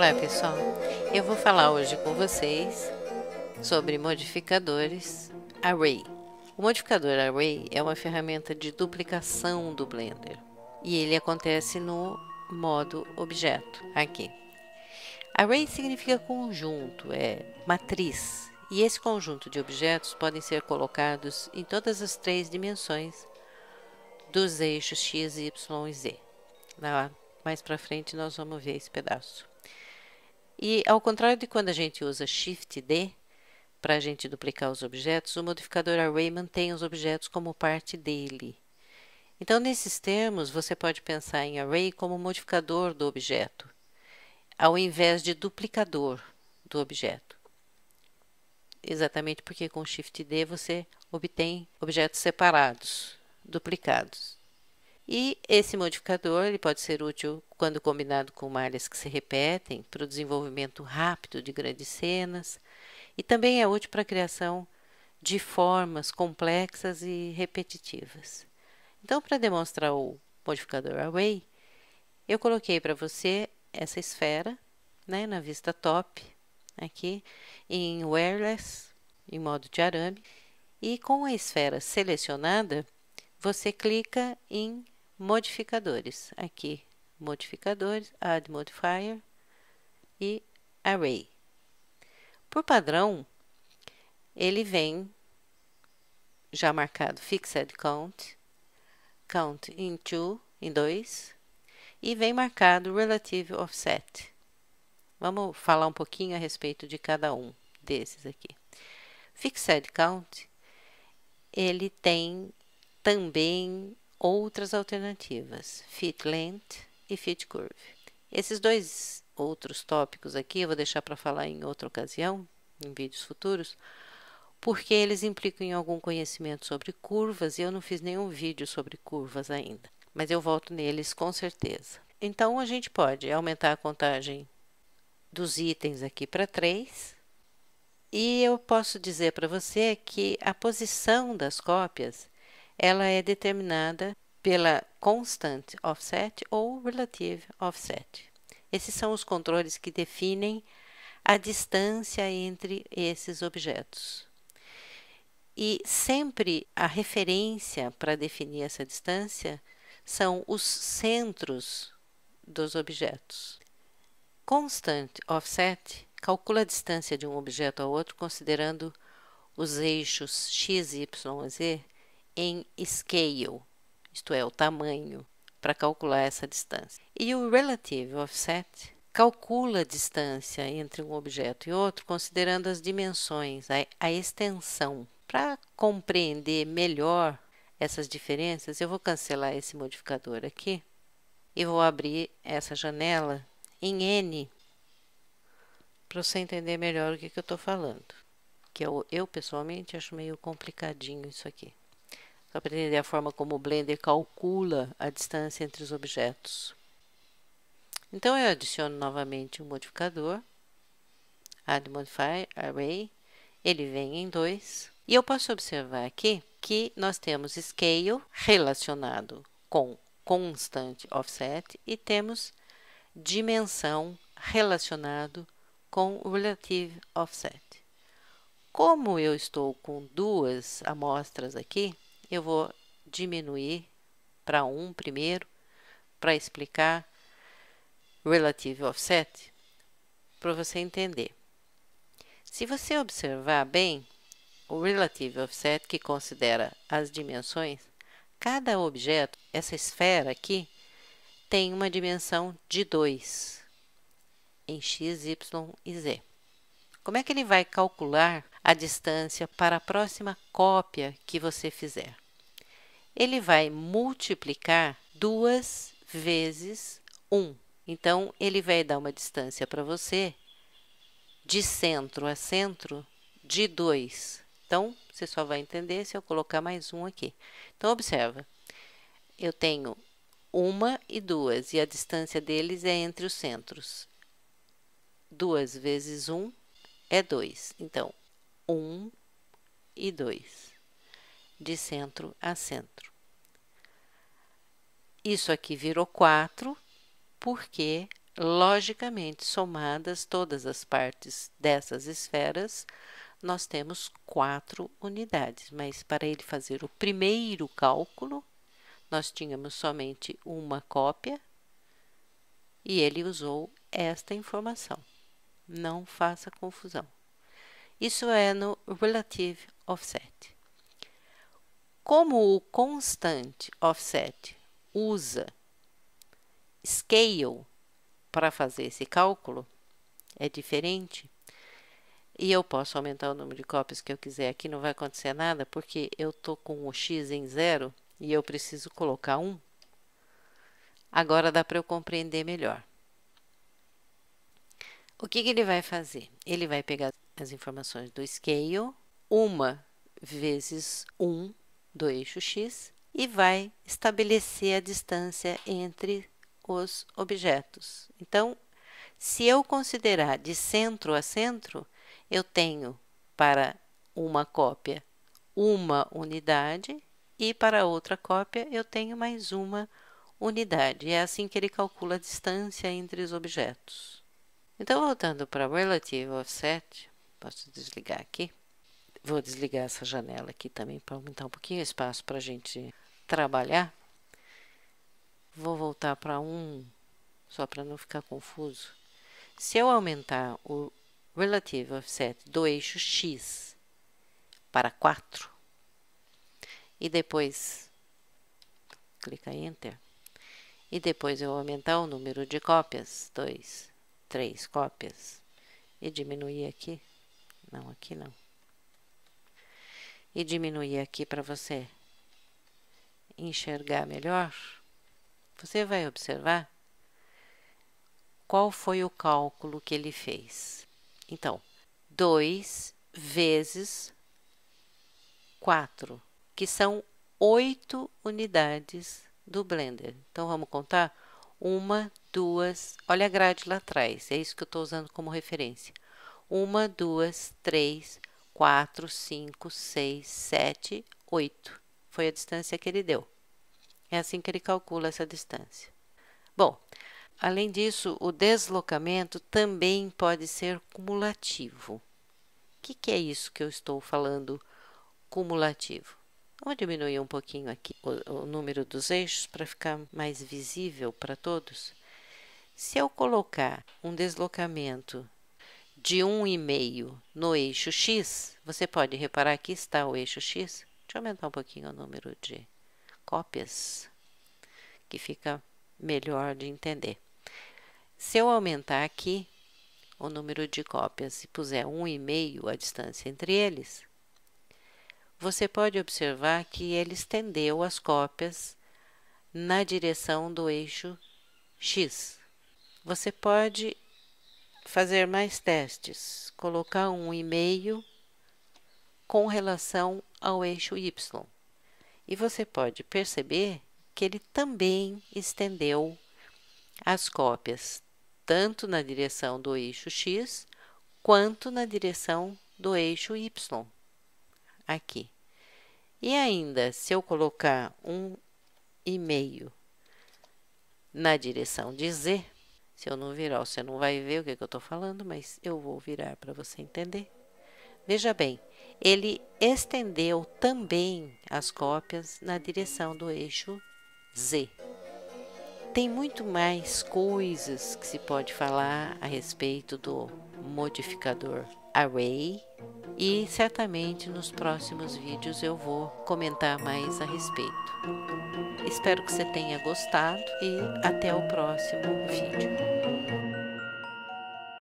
Olá pessoal, eu vou falar hoje com vocês sobre modificadores Array. O modificador Array é uma ferramenta de duplicação do Blender e ele acontece no modo objeto aqui. Array significa conjunto, é matriz, e esse conjunto de objetos podem ser colocados em todas as três dimensões dos eixos X, Y e Z. Mais para frente nós vamos ver esse pedaço. E ao contrário de quando a gente usa Shift D para a gente duplicar os objetos, o modificador Array mantém os objetos como parte dele. Então, nesses termos, você pode pensar em Array como modificador do objeto, ao invés de duplicador do objeto. Exatamente porque com Shift D você obtém objetos separados, duplicados. E esse modificador ele pode ser útil quando combinado com malhas que se repetem para o desenvolvimento rápido de grandes cenas, e também é útil para a criação de formas complexas e repetitivas. Então, para demonstrar o modificador Array, eu coloquei para você essa esfera, né, na vista top, aqui em Wireless, em modo de arame, e com a esfera selecionada, você clica em modificadores, aqui modificadores, Add Modifier e Array. Por padrão, ele vem já marcado Fixed Count, Count em 2, e vem marcado Relative Offset. Vamos falar um pouquinho a respeito de cada um desses aqui. Fixed Count, ele tem também outras alternativas, Fit Length e Fit Curve. Esses dois outros tópicos aqui eu vou deixar para falar em outra ocasião, em vídeos futuros, porque eles implicam em algum conhecimento sobre curvas e eu não fiz nenhum vídeo sobre curvas ainda, mas eu volto neles com certeza. Então, a gente pode aumentar a contagem dos itens aqui para 3, e eu posso dizer para você que a posição das cópias ela é determinada pela Constant Offset ou Relative Offset. Esses são os controles que definem a distância entre esses objetos. E sempre a referência para definir essa distância são os centros dos objetos. Constant Offset calcula a distância de um objeto ao outro considerando os eixos x, y e z em scale, isto é, o tamanho, para calcular essa distância. E o Relative Offset calcula a distância entre um objeto e outro considerando as dimensões, a extensão. Para compreender melhor essas diferenças, eu vou cancelar esse modificador aqui e vou abrir essa janela em N para você entender melhor o que eu estou falando. Que eu pessoalmente acho meio complicadinho isso aqui. Só para entender a forma como o Blender calcula a distância entre os objetos. Então, eu adiciono novamente um modificador, Add Modifier Array, ele vem em 2, e eu posso observar aqui que nós temos Scale relacionado com Constant Offset e temos Dimensão relacionado com Relative Offset. Como eu estou com duas amostras aqui, eu vou diminuir para 1 primeiro, para explicar Relative Offset, para você entender. Se você observar bem, o Relative Offset, que considera as dimensões, cada objeto, essa esfera aqui, tem uma dimensão de 2, em x, y e z. Como é que ele vai calcular a distância para a próxima cópia que você fizer? Ele vai multiplicar 2 vezes 1. Então, ele vai dar uma distância para você de centro a centro de 2. Então, você só vai entender se eu colocar mais um aqui. Então, observa. Eu tenho 1 e 2, e a distância deles é entre os centros. 2 vezes 1 é 2. Então, 1 e 2, de centro a centro. Isso aqui virou 4, porque logicamente, somadas todas as partes dessas esferas, nós temos 4 unidades, mas para ele fazer o primeiro cálculo, nós tínhamos somente uma cópia e ele usou esta informação. Não faça confusão. Isso é no Relative Offset. Como o Constant Offset usa Scale para fazer esse cálculo, é diferente, e eu posso aumentar o número de cópias que eu quiser. Aqui não vai acontecer nada, porque eu estou com o x em 0 e eu preciso colocar 1. Agora dá para eu compreender melhor. O que ele vai fazer? Ele vai pegar as informações do scale, 1 vezes 1 do eixo x, e vai estabelecer a distância entre os objetos. Então, se eu considerar de centro a centro, eu tenho para uma cópia uma unidade e para outra cópia eu tenho mais uma unidade. É assim que ele calcula a distância entre os objetos. Então, voltando para Relative Offset, posso desligar aqui. Vou desligar essa janela aqui também para aumentar um pouquinho o espaço para a gente trabalhar. Vou voltar para 1, só para não ficar confuso. Se eu aumentar o Relative Offset do eixo x para 4, e depois clicar em Enter, e depois eu aumentar o número de cópias, 2, 3 cópias, e diminuir aqui, não, aqui não, e diminuir aqui para você enxergar melhor, você vai observar qual foi o cálculo que ele fez. Então, 2 vezes 4, que são 8 unidades do Blender. Então, vamos contar? 1, 2, olha a grade lá atrás, é isso que eu estou usando como referência. 1, 2, 3, 4, 5, 6, 7, 8. Foi a distância que ele deu. É assim que ele calcula essa distância. Bom, além disso, o deslocamento também pode ser cumulativo. O que é isso que eu estou falando cumulativo? Vamos diminuir um pouquinho aqui o número dos eixos para ficar mais visível para todos. Se eu colocar um deslocamento de 1,5 no eixo x, você pode reparar que está o eixo x. Deixa eu aumentar um pouquinho o número de cópias, que fica melhor de entender. Se eu aumentar aqui o número de cópias e puser 1,5 a distância entre eles, você pode observar que ele estendeu as cópias na direção do eixo x. Você pode fazer mais testes, colocar 1,5 com relação ao eixo y. E você pode perceber que ele também estendeu as cópias, tanto na direção do eixo x, quanto na direção do eixo y, aqui. E ainda, se eu colocar 1,5 na direção de z, se eu não virar, você não vai ver o que eu estou falando, mas eu vou virar para você entender. Veja bem, ele estendeu também as cópias na direção do eixo z. Tem muito mais coisas que se pode falar a respeito do modificador Array, e certamente nos próximos vídeos eu vou comentar mais a respeito. Espero que você tenha gostado e até o próximo vídeo.